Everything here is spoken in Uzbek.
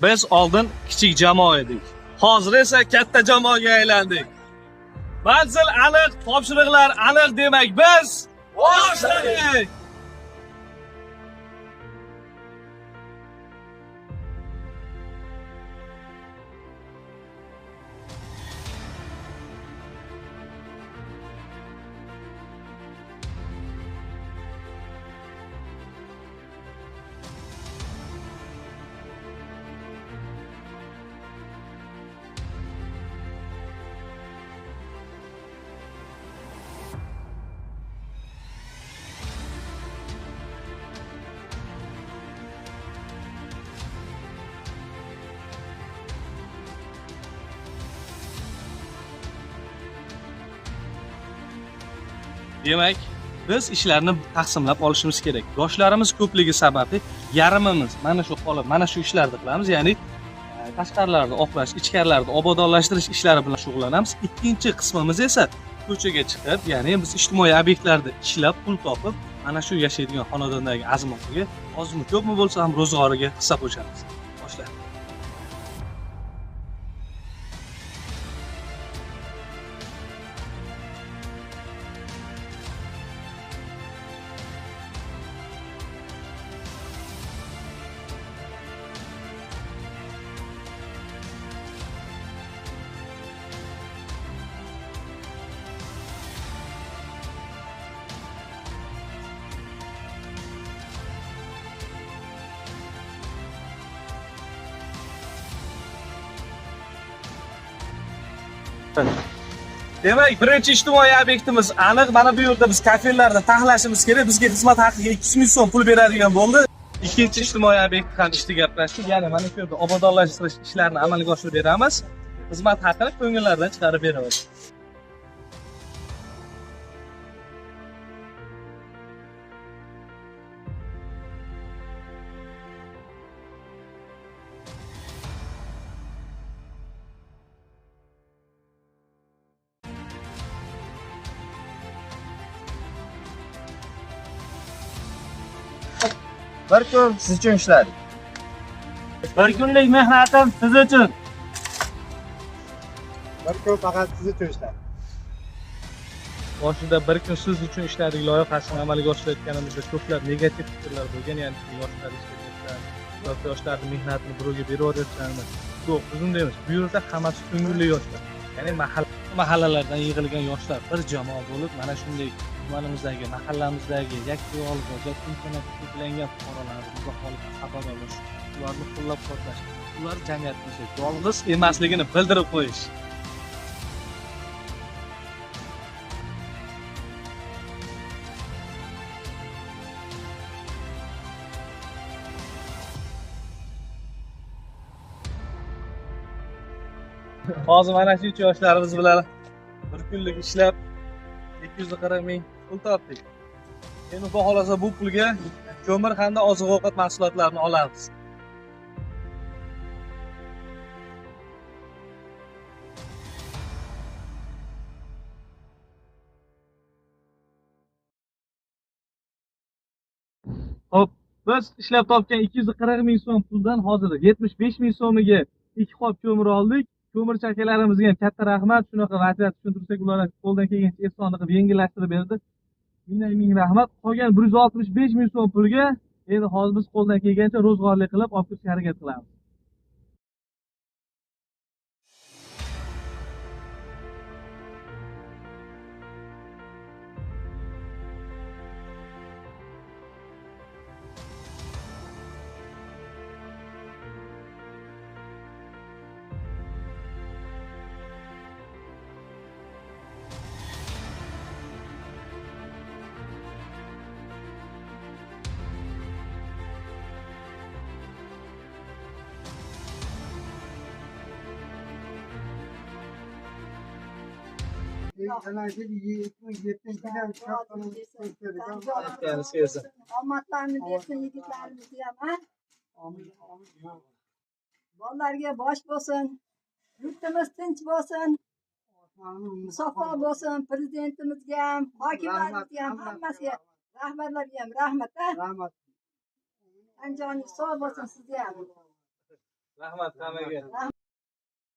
Biz oldin kichik jamoa edik. Hozir esa katta jamoaga aylandik. Manzil aniq, topshiriqlar aniq demak biz boshladik. Demak, biz ishlarni taqsimlab olishimiz kerak. Yoshlarimiz ko'pligi sababli yarmimiz mana shu qolib, mana shu ishlarni qilamiz, ya'ni tashqarilarni oqlash, ichkarilarni obodonlashtirish ishlari bilan shug'ullanamiz. Ikkinchi qismimiz esa ko'chaga chiqib, ya'ni biz ijtimoiy obyektlarda ishlab, pul topib, mana shu yashaydigan xonadondagi azmoqiga ozmi ko'pmi bo'lsa ham ro'zg'origa hissa qo'shamiz. Boshlaymiz. Demak, birinchi ijtimoiy obyektimiz aniq. Mana bu yerda biz kafelarni taxlashimiz kerak. Bizga xizmat haqiga 200 ming so'm pul beradigan bo'ldi. Ikkinchi ijtimoiy obyekt haqida gaplashdik. Ya'ni mana shu yerda obodonlashtirish ishlarini amalga oshirib beramiz. Xizmat haqini ko'ngillardan chiqarib beramiz. Bir kun siz uchun ishladik. Bir kunlik mehnatim siz uchun. Bir kun faqat siz uchun ishladik. Boshida bir kun siz uchun ishladik loyihasini amalga oshirayotganimizda ko'plab negativ fikrlar bo'lgan, ya'ni yoshlar ishlayotgan, yoshlarning mehnatini birovga beraverayotganimiz. Yo'q, biz unday emas. Bu yerda hammasi ko'ngilli yoshlar. Ya'ni mahallalardan yig'ilgan yoshlar bir jamoa bo'lib, mana shunday tumanimizdagi, mahallamizdagi yakka yolg'iz yoki imkoniyati cheklangan fuqarolarimizni holidan xabardor bo'lish, ularni qo'llab-quvvatlash, ular jamiyatimizdagi yolg'iz emasligini bildirib qo'yish. Hozir mana shu yoshlarimiz bilan bir kunlik ishlab 240 ming pul topdik. Endi xudo xolasa bu pulga ko'mir hamda oziq-ovqat mahsulotlarini olamiz. Xo'p, biz ishlab topgan 240 ming so'm puldan hozir 75 ming so'miga 2 qop ko'mir oldik. Ko'mirchi akalarimizga ham katta rahmat. Shunaqa vaziyat tushuntirsak, ular qo'ldan kelgancha ehsonni qilib yengillashtirib berdi. Ming rahmat. Qolgan 165 ming so'm pulga endi hozir biz qo'ldan kelgancha ro'zg'orlik qilib olib kelishga harakat qilamiz. Omadlarni bersin yigitlarimizga ham. Bolalarga bosh bo'lsin. Yurtimiz tinch bo'lsin. Musaffo bo'lsin. Prezidentimizga ham, hokimlarimizga ham, hammasiga, rahbarlarga ham rahmat. Anjoningiz sog' bo'lsin sizga ham. Rahmat hammaga.